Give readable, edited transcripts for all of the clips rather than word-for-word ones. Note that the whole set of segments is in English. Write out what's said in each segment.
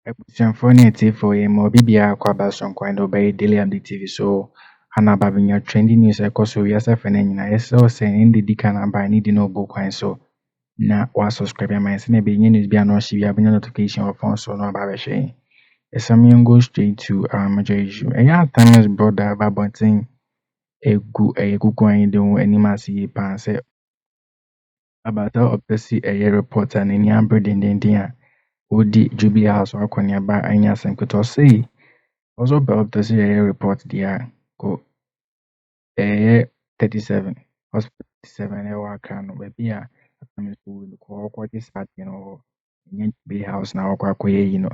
Abusuafoɔ for a more bibia kwaba sonkwan obey daily update TV so hana babinya trending news ɛkɔ so wiase fɛ no nyinaa yɛsɛ sɛ ɔsɛ ɛnde di kan aba ne di no ɔbɔ kwan so na wa subscribe ama yɛsɛ na ɛbɛyɛ news bi a na ɔhyɛ bi abɛnya notification wɔ phone so na ɔba abɛhwɛ yɛn. Yɛsɛ go straight to our major issue. Ɛyɛ Atame's brother aba abɔnten egu Koku Anyidohu anim ase yie paa sɛ abata ɔpɛ ɛyɛ reporter n'ani abere dendenden a Odi Jubilee House akɔneaba anya asɛm ketewa sei ɔso pɛ ɔpɛ sɛ yɛyɛ report deɛ a kɔ ɛyɛ 37 hospital 37 ɛwɔ Accra no baabi a Atame nso wɔ no kɔ ɔkɔgye saa adeɛ no wɔ hɔ ɛnyɛ Jubilee House na ɔkɔ akɔyɛ yi no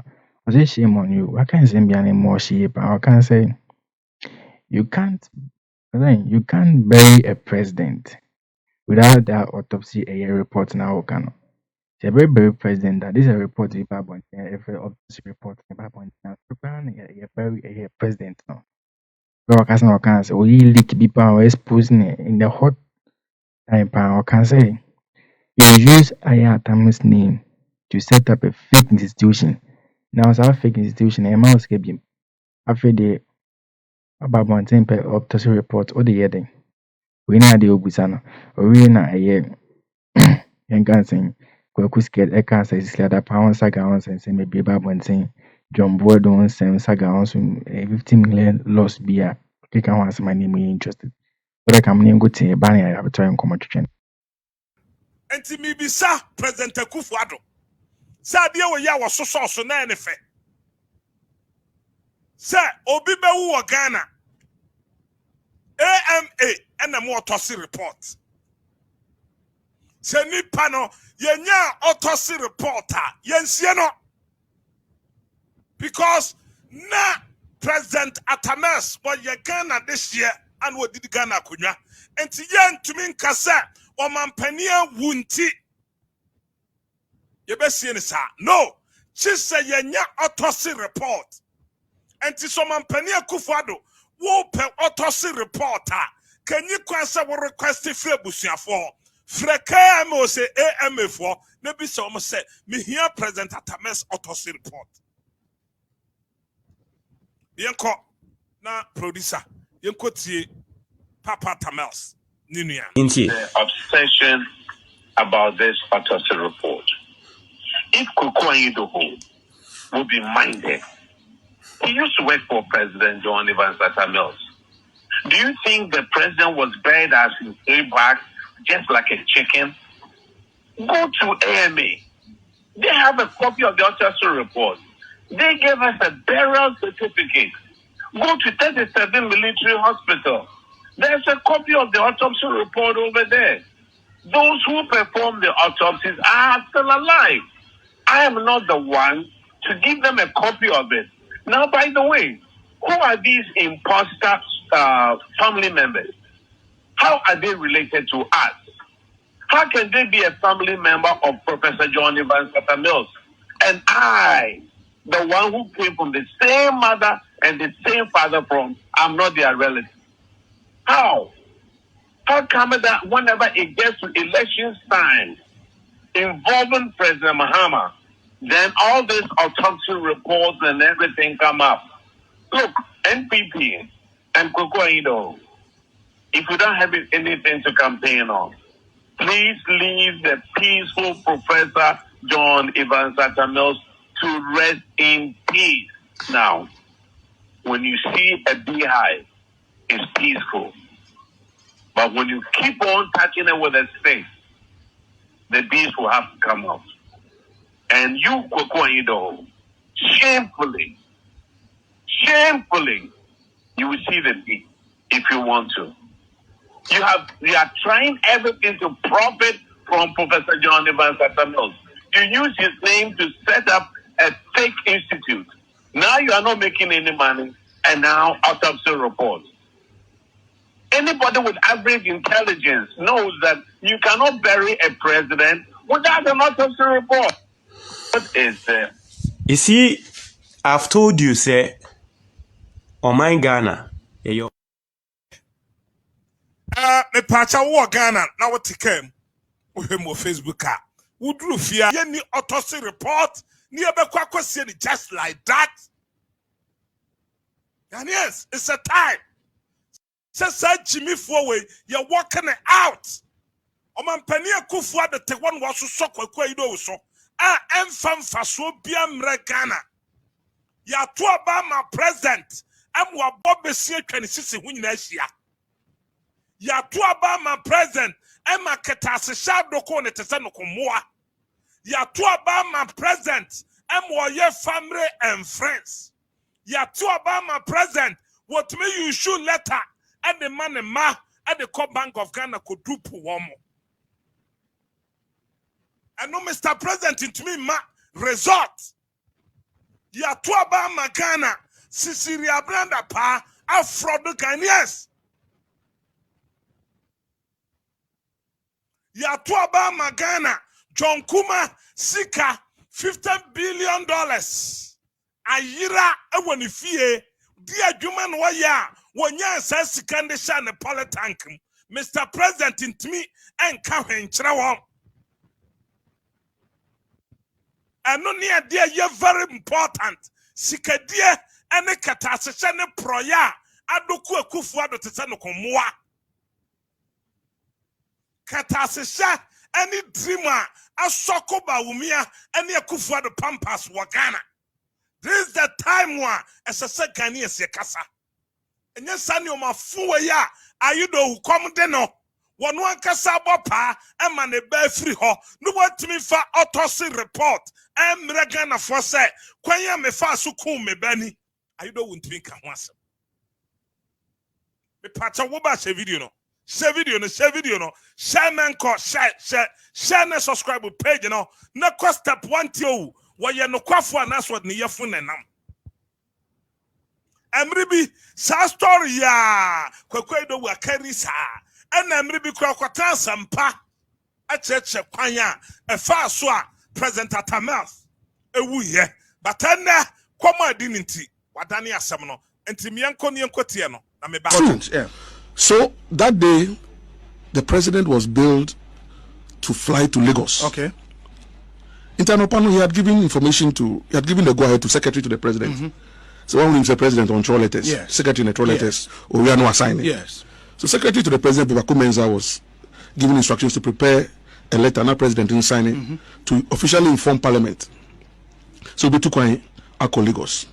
ɔsɛ shame on you waka nsɛm bia ne mu ɔhyɛ yie paa ɔka sɛ you can't bury a president without that autopsy ɛyɛ report na ɔka no. The very president that this is a report to the Bible, every office report to the Bible, a president now. So I can say, we leak people or exposing in the hot time. I can say, you use Atame's name to set up a fake institution. Now, it's a fake institution, a mouse game. After the about one autopsy report or the other. We know the Obusana, or we know a year. And can say, Koku scared ɛka sɛ sisi adapa wɔn nsa ga wɔn nsɛm sɛ mebie ba abɔnten John Boyd wɔn nsɛm nsa ga wɔn so 50 million loss bi a ɔkeka ho asɛm a ne mu yɛ interested wɔde ka mo ne nko tie ba ne abɛtɔ yɛ nkɔmmɔ twetwe. Enti mibisa President Akufo-Addo sɛ adeɛ wɔ yɛ a wɔsosɔ so na ɛne fɛ sɛ obi bɛwu wɔ Ghana AMA ɛna mo autopsy report sɛ nipa no yɛnya autopsy report a yɛnsie no because na President Atame's wɔyɛ Ghana this year and wɔdidi Ghana akonnwa enti yɛntumi nka sɛ ɔmampania wu nti yɛbɛsie ne saa no kyi sɛ yɛnya autopsy report enti sɛ ɔmampania Akufo-Addo wɔpɛ autopsy report a kanyi kwan sɛ wɔ request frɛ abusuafoɔ Freka mo say AMA for maybe some say me here President Atame's autopsy report. Yenko na producer yenko tie Papa Atame's Ninia. The obsession about this autopsy report. If Koku Anyidohu will be minded, he used to work for President John Evans Atame's. Do you think the president was buried as his way back? Just like a chicken? Go to AMA. They have a copy of the autopsy report. They gave us a burial certificate. Go to 37 military hospital. There's a copy of the autopsy report over there. Those who perform the autopsies are still alive. I am not the one to give them a copy of it. Now, by the way, who are these imposter family members? How are they related to us? How can they be a family member of Professor John Evans Atame's? And I, the one who came from the same mother and the same father I'm not their relative. How? How come that whenever it gets to election time involving President Mahama, then all these autopsy reports and everything come up? Look, NPP and Koku Anyidohu, if you don't have anything to campaign on, please leave the peaceful Professor John Evans Atame's to rest in peace. Now, when you see a beehive, it's peaceful. But when you keep on touching it with a stick, the bees will have to come out. And you, Koku Anyidohu, shamefully, you will see the bee if you want to. You are trying everything to profit from Professor John Evans Atame's. You use his name to set up a fake institute. Now you are not making any money, and now autopsy reports. Anybody with average intelligence knows that you cannot bury a president without an autopsy report. What is there? You see, I've told you, say, on my Ghana, me pacha wo Ghana na what came we mo Facebook a wudru fia ye ni autopsy report Near Bequaco just like that. And yes, it's a time. Says Jimmy Fowe, you're walking it out. Oman Penia Kufwa the Tewan was so Quaido so. Enfam Faso Biam Regana. Ya to Obama president. Wa Bob Bessie 26 Winnesia. Ya to Obama president. Emma Katasa Shadoko Netesano Moa. Ya to Obama president. Emma your family and friends. Ya to Obama president. What me you should letter and the man and ma at the Core Bank of Ghana could do one more. And no Mr. President into me ma resort. Ya to Obama Ghana. Sicilia Branda pa Afro the Ghanaians. Ya to Obama Ghana. John Kuma Sika $50 billion. Ayira ewonifie dia dwuma no ya wonya sa sika nde sha ne politank. Mr. President intimi enka hwenkyere won. Eno ne dia ye very important. Sika dia ene katasehye ne proya adoku akufu adotese no komoa. Katasehye ene dreamer asokoba wumia ene akufu ado pampas wa Ghana. This is the time one as a second year kasa. And yes, Sanny o mafuwa ya Anyidohu come deno. One kasa bopa and man be free ho. No want me for autopsy report. And Mregana for say, Kwanya me fa suku me beni. Anyidohu won't be kanwasa. Me pacha woba share video no. Share video no. Share man ko share na subscribe page no. Na ko step 1 to why no quaffo and that's what near funenam. Emribi sa story ya Koku wa Kesi and Emribi Kwakota sampa a church kwanya a far swa present at a mouth. Ye but then Koma dignity Wadani Asamno and Timianko Niankotiano. Yeah. So that day the president was billed to fly to Lagos. Okay. Internal panel, he had given the go ahead to secretary to the president. So one was the president on troll letters, yes. Secretary in troll letters, or we are no assigning. Yes. So secretary to the president, Koku was given instructions to prepare a letter, not president didn't sign it, to officially inform parliament. So we took Akko Lagos.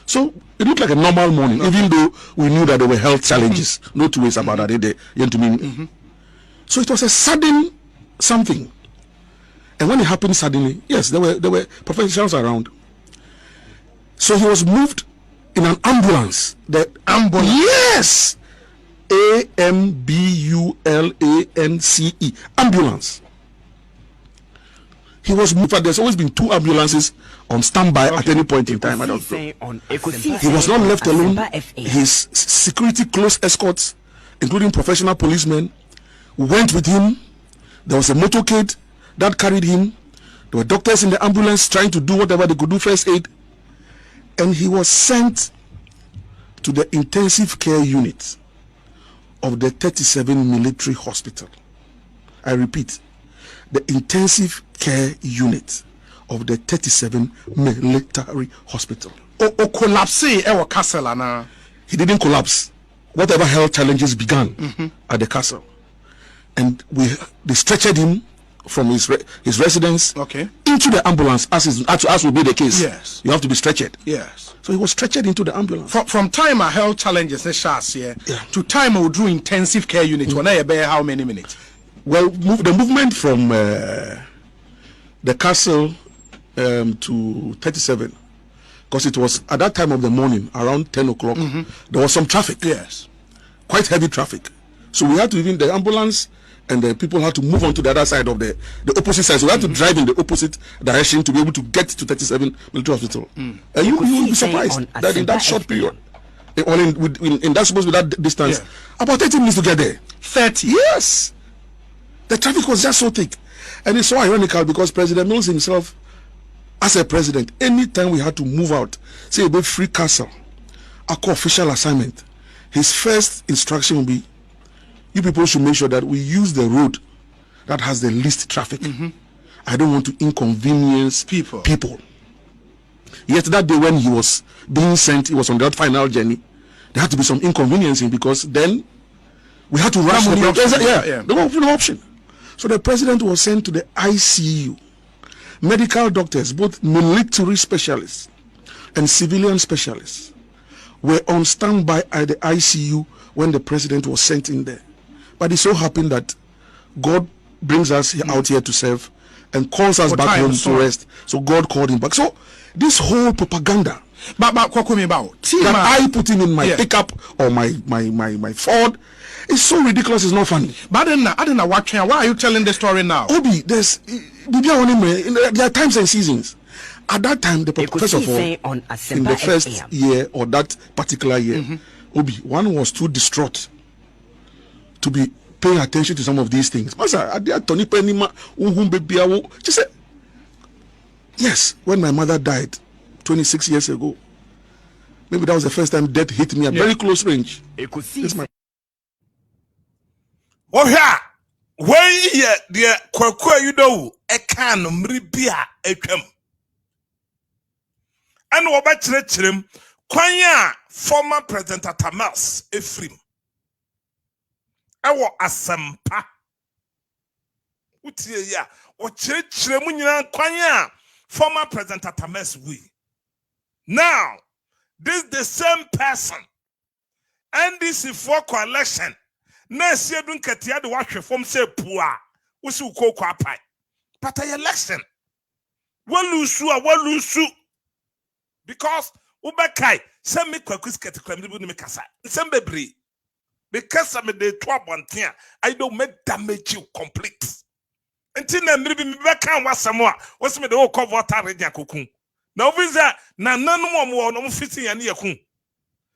So it looked like a normal morning, even though we knew that there were health challenges. No two ways about that. So it was a sudden something. And when it happened suddenly, yes, there were professionals around. So he was moved in an ambulance. The ambulance, yes, AMBULANCE, ambulance. He was moved. There's always been 2 ambulances on standby at any point in time. I don't know. He was not left alone. His security close escorts, including professional policemen, went with him. There was a motorcade that carried him. There were doctors in the ambulance trying to do whatever they could do, first aid. And he was sent to the intensive care unit of the 37 military hospital. I repeat, the intensive care unit of the 37 military hospital. Collapse our castle. He didn't collapse. Whatever health challenges began at the castle. And they stretchered him from his residence into the ambulance, as will be the case. Yes, you have to be stretchered. Yes, so he was stretchered into the ambulance. From time of health challenges, to time we drew intensive care unit. How many minutes? Well, the movement from the castle to 37, because it was at that time of the morning around 10 o'clock. There was some traffic. Yes, quite heavy traffic. So we had to, even the ambulance and the people had to move on to the other side of the opposite side. So we had to drive in the opposite direction to be able to get to 37 military hospital. And you will be surprised that in that short period, or in that supposed to be that distance, about 30 minutes to get there. 30? Yes. The traffic was just so thick. And it's so ironical because President Newz himself, as a president, anytime we had to move out, say about free castle, a co-official assignment, his first instruction will be, you people should make sure that we use the road that has the least traffic. I don't want to inconvenience people. Yet that day when he was being sent, he was on that final journey. There had to be some inconveniencing because then we had to rush the president. There was no option. So the president was sent to the ICU. Medical doctors, both military specialists and civilian specialists, were on standby at the ICU when the president was sent in there. But it so happened that God brings us out here to serve and calls us back home to rest. So God called him back. So this whole propaganda but that I put him in my pickup or my Ford is so ridiculous. It's not funny. But I don't know why are you telling the story now? Obi, there are times and seasons. At that time, first of all, in the first year or that particular year, Obi, one was too distraught to be paying attention to some of these things. She said, yes, when my mother died 26 years ago, maybe that was the first time death hit me at very close range. Oh yeah, where the Koku Anyidohu can rniwa h and obachirechirem kwanya former president Atta efrim ewo asempa utie ya o chirechirem nyina kwanya former president Atta we. Now this the same person NDC for coalition na siedun katia de wahwe fom se pua wo si Koku apai but election walusu because ubekai se me Koku skete kram ni me kasa sem bebre because me de to abonten I don't make damage you complete until na mri bi me beka wasem a wo se me de wo cover ta region Koku na visa na nanum mo no fiti ya ne yakun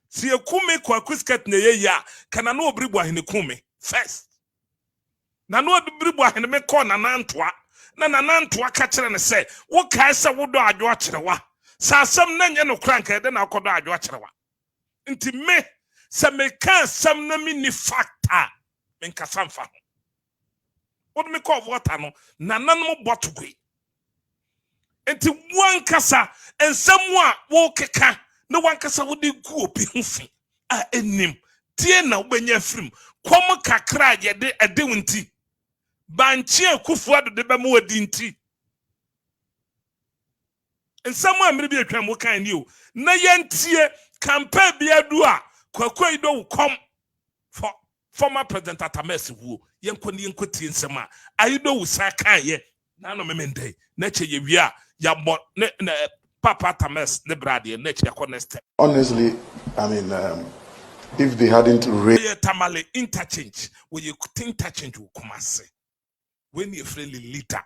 si ekume Koku skete na ye ya kana no obribu ahene kume first na no obribu ahene me ko na nantoa na nantoa ka kire ne se wo kai se wo do adwo akirewa sasam na nye no kranka de na akodo adwo akirewa nti me se me kan sam na mi ni factor me nkasa mfa wo me ko water no na nanum botugwe nti wankasa ensam a wo keka na wankasa wo de gu obi hufi a enim tie na ubenya frim kwom kakra ye de edewunti banchi akufu ado de bemu wadi nti ensam a mire bi atwam wo kan ni o na yentie campaign bi adu a Koku Anyidohu kom for former president Atta wo yenkoni yenkotie ensam a Anyidohu sa kan ye na no memendai na che ye wi a ya mo ne Papa Atta ne brade na che connect. Honestly, I mean, if they hadn't raised tamale interchange where you could interchange will come say when you're friendly leader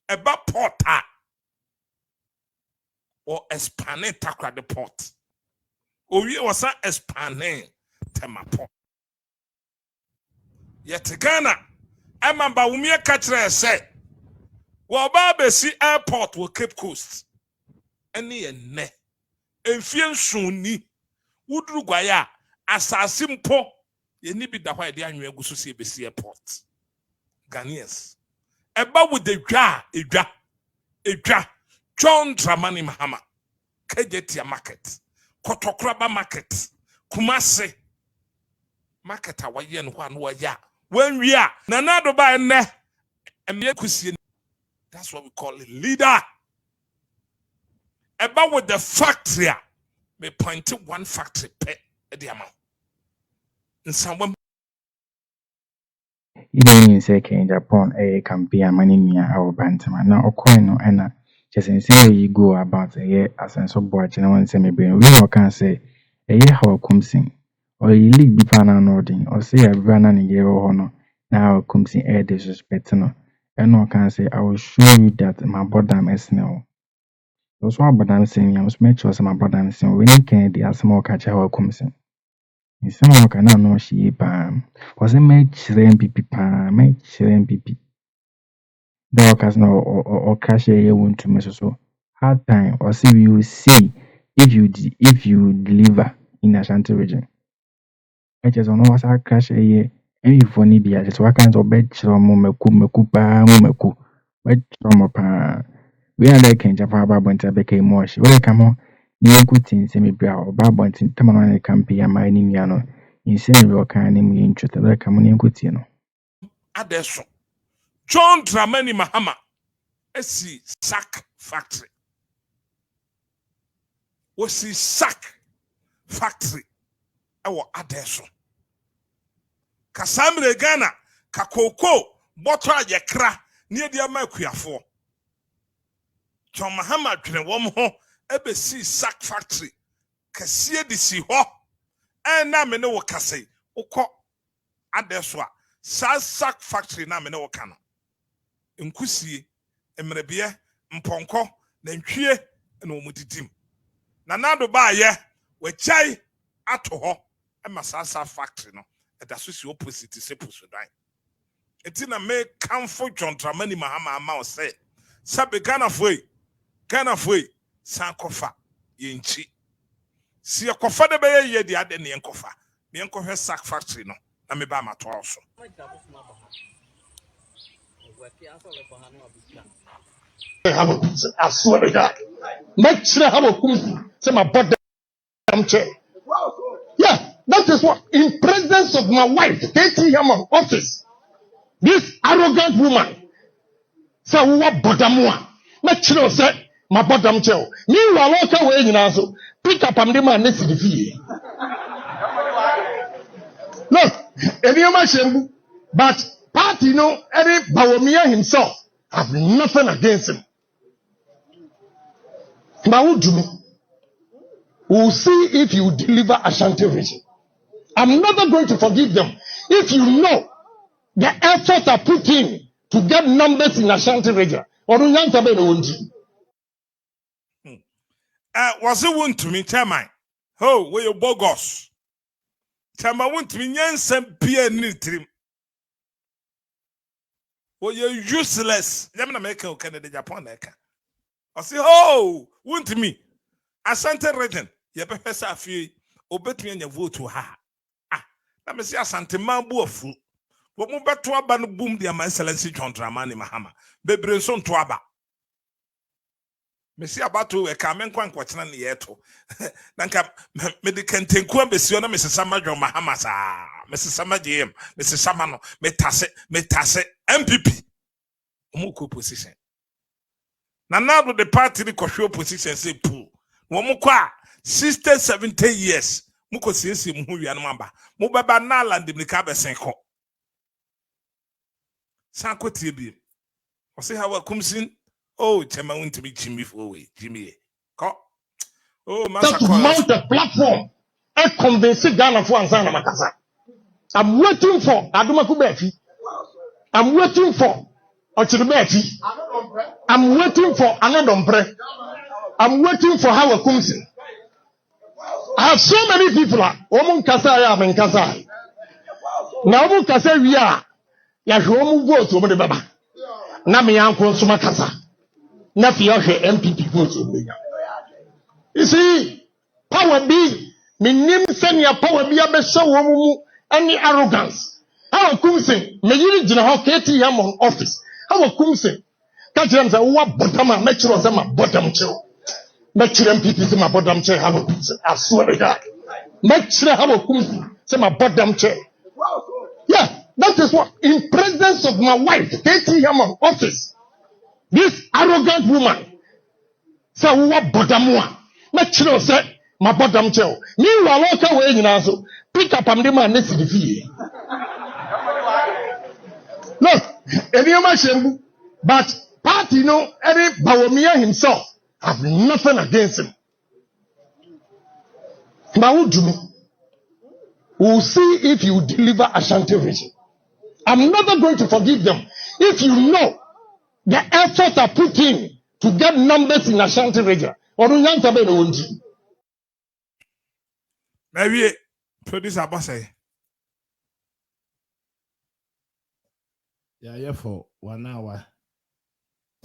about porter or expanding takra the port or we was expanding tema port yet Ghana emamba umia katre say well baba see airport will Cape Coast any ne enfien sunni Udru gwaya asase mpo ye ni bi da hwa de anwe aguso se besi airport Ghanaians eba with the edwa John Dramani Mahama Kejetia market Kotokraba market Kumase market awaye no hwa no ya when we are nanado ba enne emye kusie. That's what we call a leader. Eba with the factory me point one factory pe the amount. In some Even say in Japan a campaign many near our bantama. Now Okoino and just in say you go about a year as an so boy and one semi brain. We can say a year how come sing or you leak be fan nodding or say a brand and a year or honor now come sing air disrespect no and no can say I will show you that my bottom is now. Those who are bottom saying I must make sure some bottom saying when you can the small catch how come sing. In some work I know she was a match MPP MPP. The workers now or cash a won't to measure so hard time or see you see if you deliver in Ashanti region. It is on what's our cash a year any funny be as what kinds of bed meku But from a we are like in Japan Babonta became more. She will come on. Near good things, semi brow, Babontin, Tamana Campi, and my Nimiano. In semi rock and in interest of the communion good, you know. Adesso. John Dramani Mahama. Esi sack factory. Wasi sack factory. Ewo adesso. Kasamre Ghana. Ka Koku. Boto ayekra. Near the Amakuafo. John Mahama dwene wom ho ebe si sack factory. Kesi di si ho. Na me ne wo kase. Ukọ adesso a sack factory na me ne wo kana. Nkusie emrebie mponko na ntwie na omutitim na nado ba ye wachai ato ho ema sack factory no eda so si opposite se posudan etina me kamfo John Dramani Mahama ama o say sabe Ghana foi san kofa yenchi si kofa de be ye de ade ne enkofa me enkohwe sack factory no na me ba mato so I swear to God. Make sure I have a kum say my body chair. Yeah, that is what in presence of my wife, Katie Hamon office. This arrogant woman say what bodamwa. Make sure say my bottom chair. Meanwhile, walk away in also pick up and demand next to the fee. Look, any but party no any Bawumia himself have nothing against him. Now, we'll see if you deliver Ashanti region. I'm never going to forgive them. If you know the effort I put in to get numbers in Ashanti region, was it one to me, Chairman? Oh, where you bogus? Chairman, want to me, Yansen Pierre Nitrim. Well, you're useless. Yamana America, Canada, Japan, Eka. I say, oh, want me. Asante region, you better say a few, obey me and your vote to her. Ah, let me see Asante Mambu of fool. What move back to a ban boom, dear my excellency John Dramani Mahama. Bebre son to aba. Messi about to a kamen quan quachana nieto. Nanka medicante quambesiona, Mrs. Samajo Mahamasa, Mrs. Samajim, Mrs. Samano, metase, MPP. Muku position. Now the party the control position say pool. Womukwa 60, 70 years. Muko sinsi muhu ya nwamba. Mubaba na landi mnikabe senko. Sanko tibi. Wasi hawa kumsin. Oh, chema wunti mi Jimmy Fowe. Jimmy. Ko. Oh, masa to mount a platform and convince Ghana for Anzana Makasa. I'm waiting for Adumaku Befi. I'm waiting for Ochirubefi. I'm waiting for Anadombre. I'm waiting for Howard Kumsin. I have so many people. Omun Kasaya, I'm in Kasai. Now, Omun Kasai, we are. Yashomu vote over the Baba. Nami Uncle Sumakasa. Nafioshe MPP vote. You see, power be, minim send your power be a best show any arrogance. How Kumsin, may you general Katie Hamon office. How Kumsin. Catch them say, what bottom, make sure I'm a bottom chill. Make sure MPP my bottom chair have a I swear to God. Make sure have a kum say my bottom chair. Yeah, that is what in presence of my wife, Katie Hamon office. This arrogant woman say what bottom one. Make sure say my bottom chair. Meanwhile, walk away in also pick up and demand next to the fee. Look, any but party no any Bawumia himself have nothing against him. Now, we'll see if you deliver Ashanti region. I'm never going to forgive them. If you know the effort I put in to get numbers in Ashanti region, or maybe producer boss. Yeah, for 1 hour,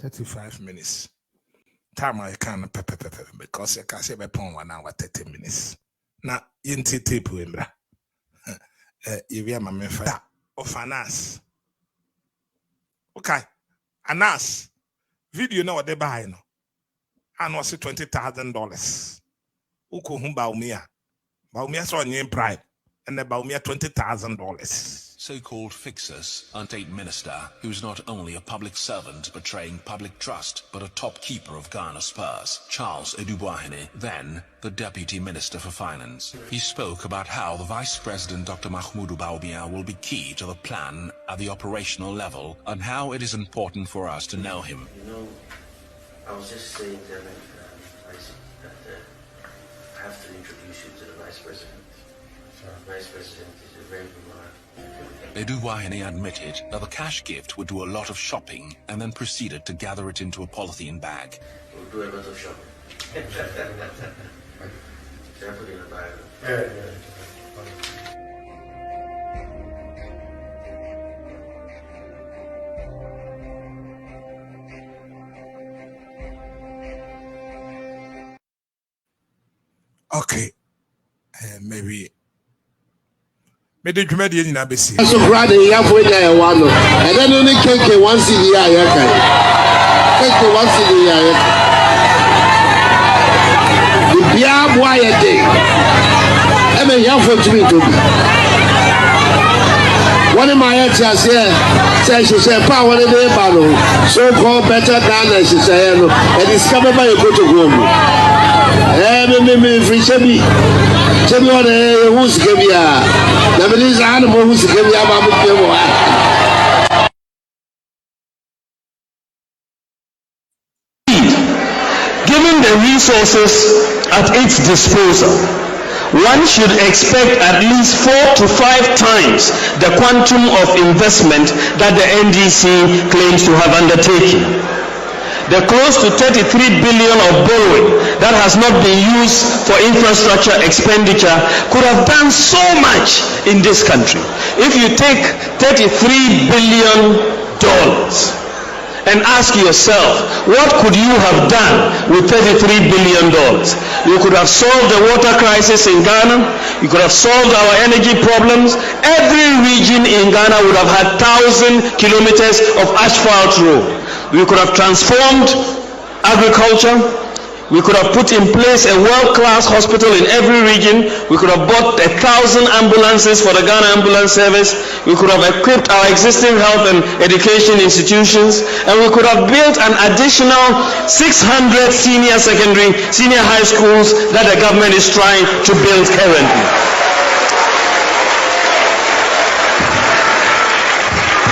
35 minutes. Time I can because I can say by 1 hour 30 minutes. Now yinti tape wembra. You hear my member of finance. Okay. Anas video na ode buy no. And was $20,000. Uko humba umia. Baumia so nye bribe. And the Baumia $20,000. So-called fixers, Hottêwie minister, who's not only a public servant betraying public trust, but a top keeper of Ghana's purse, Charles Eduboahene, then the Deputy Minister for Finance. He spoke about how the Vice President Dr. Mahmoudou Bawumia will be key to the plan at the operational level, and how it is important for us to know him. You know, I was just saying that I have to introduce you to the Vice President. The Vice President is a very good man. Eduboahene admitted that the cash gift would do a lot of shopping and then proceeded to gather it into a polythene bag. We'll do a lot of shopping. Should I put it in a bag? Okay. Maybe. Mede dwuma de nyina besi. So grad ya for ya one no. And then only KK 1 CD ya kai. KK 1 CD ya kai. The bia boy ya dey. E me ya for to me to be. One of my heads says she said power in the battle. So called better than she said no. And it's coming by a go to go. Me free Chebi. Chebi on who's Kebia. Nobody animal who's Kebia about Given the resources at its disposal, one should expect at least 4 to 5 times the quantum of investment that the NDC claims to have undertaken. The close to 33 billion of borrowing that has not been used for infrastructure expenditure could have done so much in this country. If you take $33 billion and ask yourself, what could you have done with $33 billion? You could have solved the water crisis in Ghana. You could have solved our energy problems. Every region in Ghana would have had 1,000 kilometers of asphalt road. We could have transformed agriculture. We could have put in place a world-class hospital in every region. We could have bought 1,000 ambulances for the Ghana Ambulance Service. We could have equipped our existing health and education institutions. And we could have built an additional 600 senior high schools that the government is trying to build currently.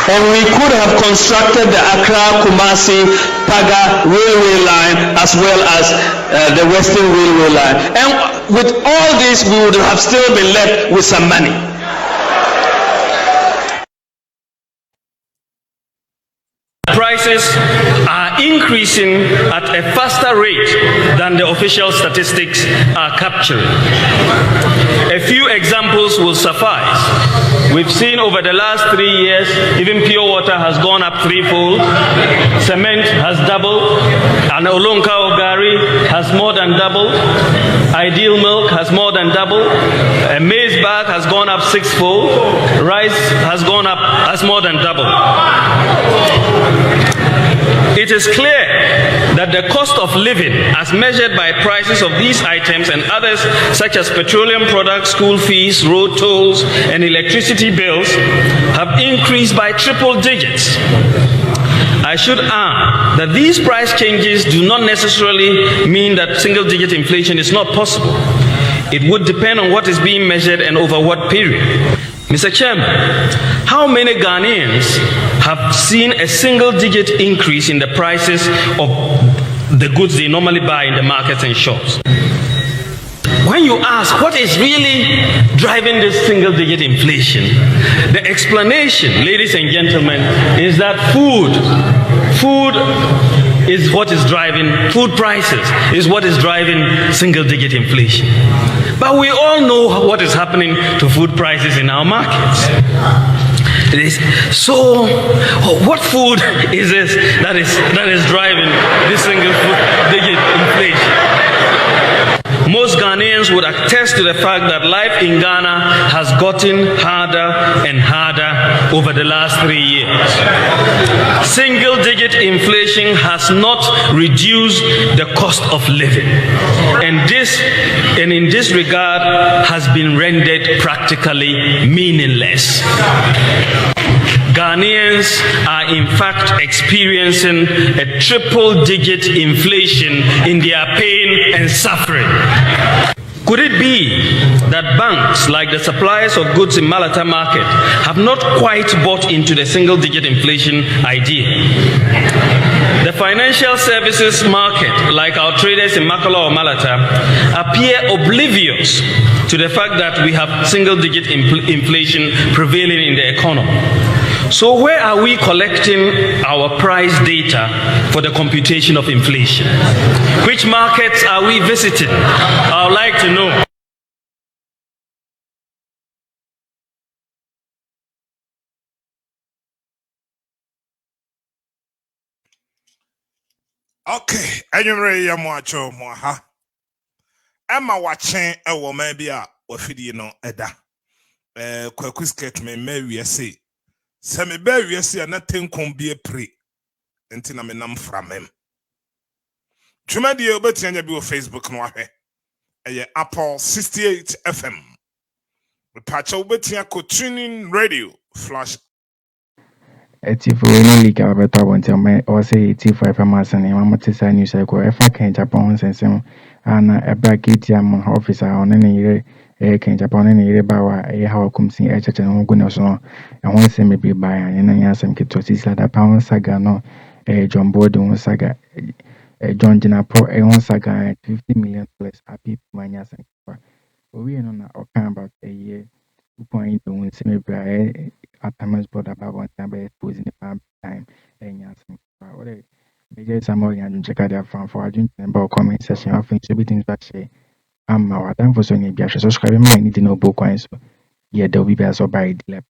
And we could have constructed the Accra-Kumasi-Paga railway line as well as the Western Railway line. And with all this, we would have still been left with some money. Prices are increasing at a faster rate than the official statistics are capturing. A few examples will suffice. We've seen over the last 3 years, even pure water has gone up 3-fold, cement has doubled, and Olonka Ogari has more than doubled, Ideal Milk has more than doubled, a maize bag has gone up 6-fold, rice has gone up as more than double. It is clear that the cost of living, as measured by prices of these items and others such as petroleum products, school fees, road tolls, and electricity bills, have increased by triple digits. I should add that these price changes do not necessarily mean that single-digit inflation is not possible. It would depend on what is being measured and over what period. Mr. Chairman, how many Ghanaians have seen a single-digit increase in the prices of the goods they normally buy in the markets and shops? When you ask what is really driving this single-digit inflation, the explanation, ladies and gentlemen, is that food is what is driving, food prices is what is driving single-digit inflation. But we all know what is happening to food prices in our markets. So, what food is this that is driving this single-digit inflation? Most Ghanaians Ghanaians would attest to the fact that life in Ghana has gotten harder and harder over the last 3 years. Single-digit inflation has not reduced the cost of living, and in this regard has been rendered practically meaningless. Ghanaians are in fact experiencing a triple-digit inflation in their pain and suffering. Could it be that banks, like the suppliers of goods in Malata market, have not quite bought into the single-digit inflation idea? The financial services market, like our traders in Makala or Malata, appear oblivious to the fact that we have single-digit inflation prevailing in the economy. So where are we collecting our price data for the computation of inflation? Which markets are we visiting? I would like to know. Okay, anyway, ya mwacho mwaha. Emma watching a woman be a wafidi no eda. Koku skirt me we say. Se me be we say na tenkom be pre. Enti na me nam from him. Twema de obeti anya bi o Facebook no ahwe. Eye Apple 68 FM. We patch obeti akọ tuning radio flash. Tifo no leak about want to or say T5 Amasan and Mamma News I go if I can't Japan sensing and a bracket officer on any year can Japan any year bawa a how comes in H and Ogunoso and one semi be by and Yasam Kitosis like a pound saga no a John Borden saga a John Jinapo a one saga $50 million happy Manyas and we know about a year. Point to semi play at times, but about one time exposing the farm time and yassing. Major Samoy and check out their farm for a drink and about comment session of things to be things that say, I'm our time for Sony Biasha. Subscribe my need to know book coins. Yeah, there'll be better so by the lap.